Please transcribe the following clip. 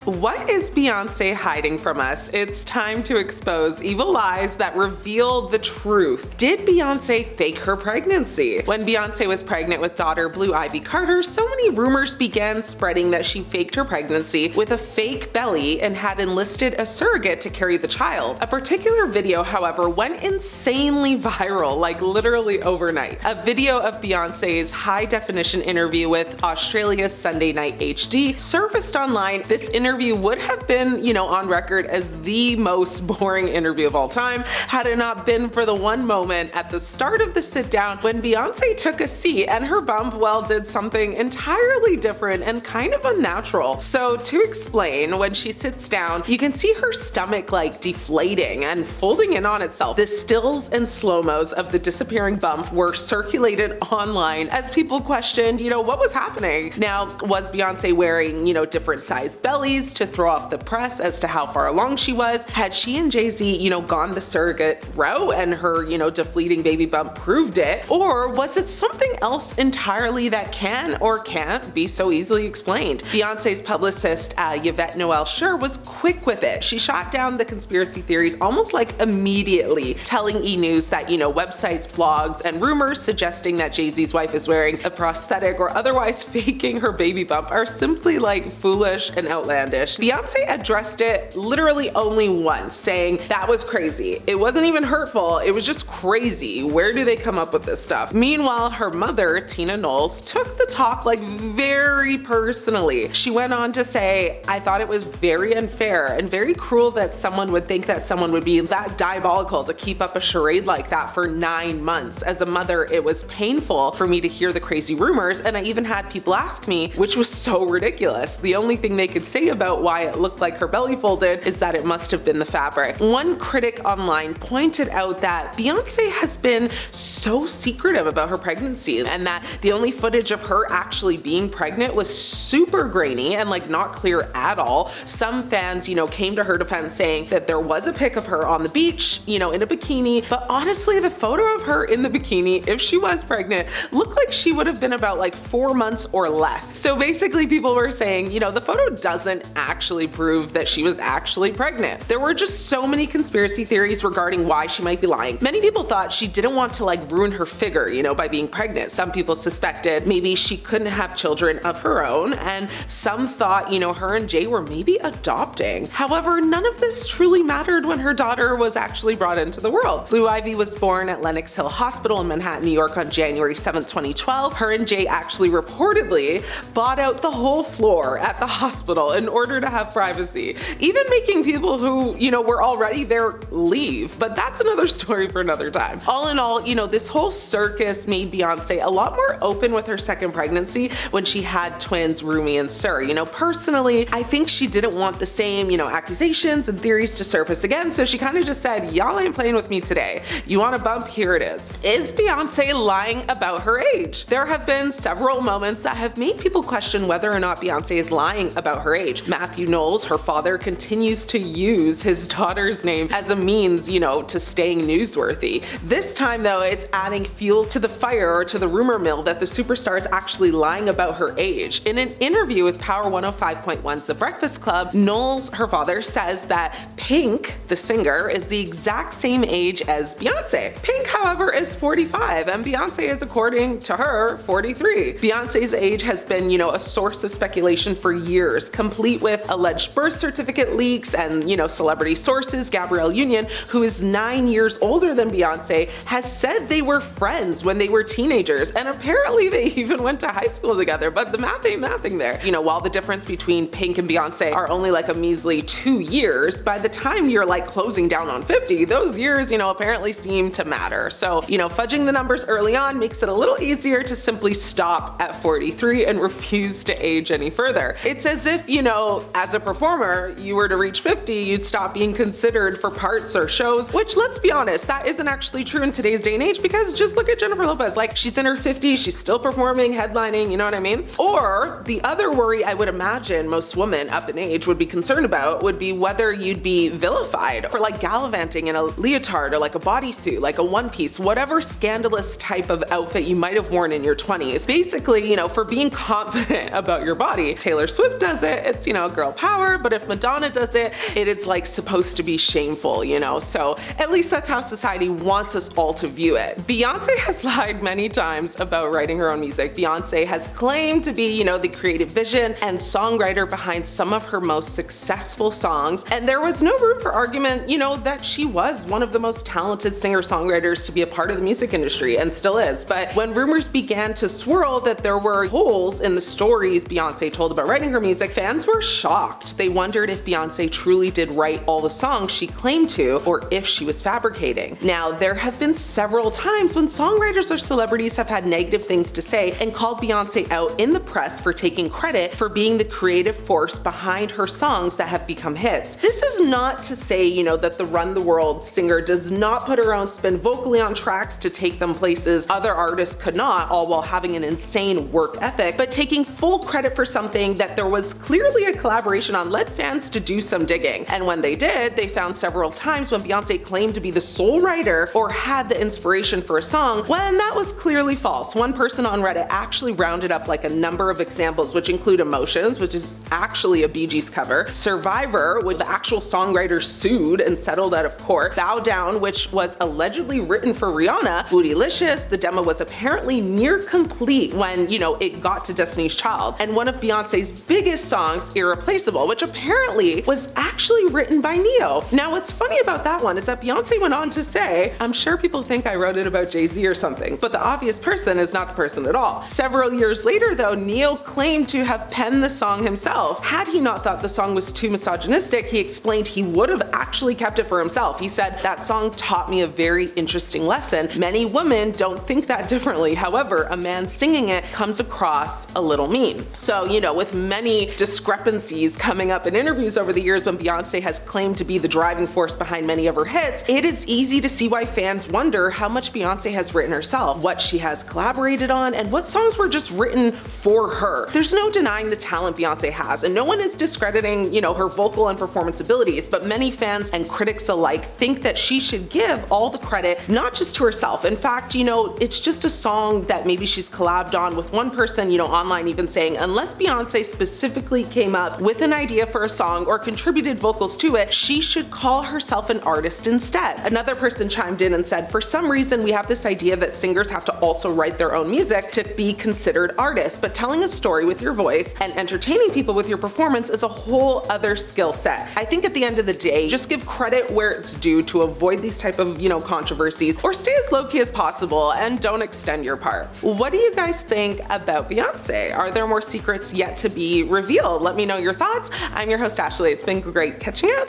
What is Beyonce hiding from us? It's time to expose evil lies that reveal the truth. Did Beyonce fake her pregnancy? When Beyonce was pregnant with daughter Blue Ivy Carter, so many rumors began spreading that she faked her pregnancy with a fake belly and had enlisted a surrogate to carry the child. A particular video, however, went insanely viral, like literally overnight. A video of Beyonce's high-definition interview with Australia's Sunday Night HD surfaced online. This interview would have been, on record as the most boring interview of all time had it not been for the one moment at the start of the sit down when Beyonce took a seat and her bump, did something entirely different and kind of unnatural. So to explain, when she sits down, you can see her stomach deflating and folding in on itself. The stills and slow-mos of the disappearing bump were circulated online as people questioned, what was happening? Now, was Beyonce wearing, different sized bellies to throw off the press as to how far along she was? Had she and Jay-Z, gone the surrogate route and her, deflating baby bump proved it? Or was it something else entirely that can or can't be so easily explained? Beyonce's publicist, Yvette Noel Schur, was quick with it. She shot down the conspiracy theories almost immediately, telling E! News that, websites, blogs, and rumors suggesting that Jay-Z's wife is wearing a prosthetic or otherwise faking her baby bump are simply foolish and outlandish. Beyonce addressed it literally only once, saying that was crazy. It wasn't even hurtful, it was just crazy. Where do they come up with this stuff? Meanwhile, her mother, Tina Knowles, took the talk very personally. She went on to say, "I thought it was very unfair and very cruel that someone would think that someone would be that diabolical to keep up a charade like that for 9 months. As a mother, it was painful for me to hear the crazy rumors, and I even had people ask me, which was so ridiculous. The only thing they could say about why it looked like her belly folded is that it must have been the fabric." One critic online pointed out that Beyonce has been so secretive about her pregnancy and that the only footage of her actually being pregnant was super grainy and not clear at all. Some fans, came to her defense saying that there was a pic of her on the beach, in a bikini, but honestly the photo of her in the bikini, if she was pregnant, looked like she would have been about 4 months or less. So basically people were saying, the photo doesn't actually prove that she was actually pregnant. There were just so many conspiracy theories regarding why she might be lying. Many people thought she didn't want to ruin her figure, by being pregnant. Some people suspected maybe she couldn't have children of her own, and some thought, her and Jay were maybe adopting. However, none of this truly mattered when her daughter was actually brought into the world. Blue Ivy was born at Lenox Hill Hospital in Manhattan, New York on January 7th, 2012. Her and Jay actually reportedly bought out the whole floor at the hospital in order to have privacy, even making people who, were already there leave. But that's another story for another time. All in all, this whole circus made Beyonce a lot more open with her second pregnancy when she had twins Rumi and Sir. Personally, I think she didn't want the same, accusations and theories to surface again, so she kind of just said, y'all ain't playing with me today. You want a bump? Here it is. Is Beyonce lying about her age? There have been several moments that have made people question whether or not Beyonce is lying about her age. Matthew Knowles, her father, continues to use his daughter's name as a means, to staying newsworthy. This time though, it's adding fuel to the fire or to the rumor mill that the superstar is actually lying about her age. In an interview with Power 105.1's The Breakfast Club, Knowles, her father, says that Pink, the singer, is the exact same age as Beyonce. Pink, however, is 45 and Beyonce is, according to her, 43. Beyonce's age has been, a source of speculation for years, complete with alleged birth certificate leaks and, celebrity sources. Gabrielle Union, who is 9 years older than Beyonce, has said they were friends when they were teenagers, and apparently they even went to high school together, but the math ain't mathing there. While the difference between Pink and Beyonce are only a measly 2 years, by the time you're closing down on 50, those years, apparently seem to matter. So, fudging the numbers early on makes it a little easier to simply stop at 43 and refuse to age any further. It's as if, as a performer, you were to reach 50, you'd stop being considered for parts or shows, which, let's be honest, that isn't actually true in today's day and age, because just look at Jennifer Lopez. She's in her 50s, she's still performing, headlining, you know what I mean? Or the other worry I would imagine most women up in age would be concerned about would be whether you'd be vilified for gallivanting in a leotard or a bodysuit, a one piece, whatever scandalous type of outfit you might have worn in your 20s. Basically, for being confident about your body. Taylor Swift does it, it's, you know, girl power, but if Madonna does it, it is like supposed to be shameful, you know? So at least that's how society wants us all to view it. Beyonce has lied many times about writing her own music. Beyonce has claimed to be, you know, the creative vision and songwriter behind some of her most successful songs, and there was no room for argument, you know, that she was one of the most talented singer-songwriters to be a part of the music industry, and still is. But when rumors began to swirl that there were holes in the stories Beyonce told about writing her music, fans were shocked. They wondered if Beyonce truly did write all the songs she claimed to, or if she was fabricating. Now, there have been several times when songwriters or celebrities have had negative things to say and called Beyonce out in the press for taking credit for being the creative force behind her songs that have become hits. This is not to say, you know, that the Run the World singer does not put her own spin vocally on tracks to take them places other artists could not, all while having an insane work ethic, but taking full credit for something that there was clearly a collaboration on led fans to do some digging. And when they did, they found several times when Beyonce claimed to be the sole writer or had the inspiration for a song, when that was clearly false. One person on Reddit actually rounded up like a number of examples, which include Emotions, which is actually a Bee Gees cover, Survivor, which the actual songwriter sued and settled out of court, Bow Down, which was allegedly written for Rihanna, Bootylicious, the demo was apparently near complete when, you know, it got to Destiny's Child, and one of Beyonce's biggest songs, Irreplaceable, which apparently was actually written by Neo. Now, what's funny about that one is that Beyonce went on to say, "I'm sure people think I wrote it about Jay-Z or something, but the obvious person is not the person at all." Several years later, though, Neo claimed to have penned the song himself. Had he not thought the song was too misogynistic, he explained he would have actually kept it for himself. He said, "That song taught me a very interesting lesson. Many women don't think that differently. However, a man singing it comes across a little mean." So, you know, with many discrepancies coming up in interviews over the years when Beyonce has claimed to be the driving force behind many of her hits, it is easy to see why fans wonder how much Beyonce has written herself, what she has collaborated on, and what songs were just written for her. There's no denying the talent Beyonce has, and no one is discrediting, you know, her vocal and performance abilities, but many fans and critics alike think that she should give all the credit, not just to herself. In fact, you know, it's just a song that maybe she's collabed on with one person, you know, online even saying, unless Beyonce specifically came up with an idea for a song or contributed vocals to it, she should call herself an artist instead. Another person chimed in and said, "For some reason, we have this idea that singers have to also write their own music to be considered artists, but telling a story with your voice and entertaining people with your performance is a whole other skill set. I think at the end of the day, just give credit where it's due to avoid these type of, you know, controversies, or stay as low-key as possible and don't extend your part." What do you guys think about Beyonce? Are there more secrets yet to be revealed? Let me know your thoughts. I'm your host, Ashley. It's been great catching up.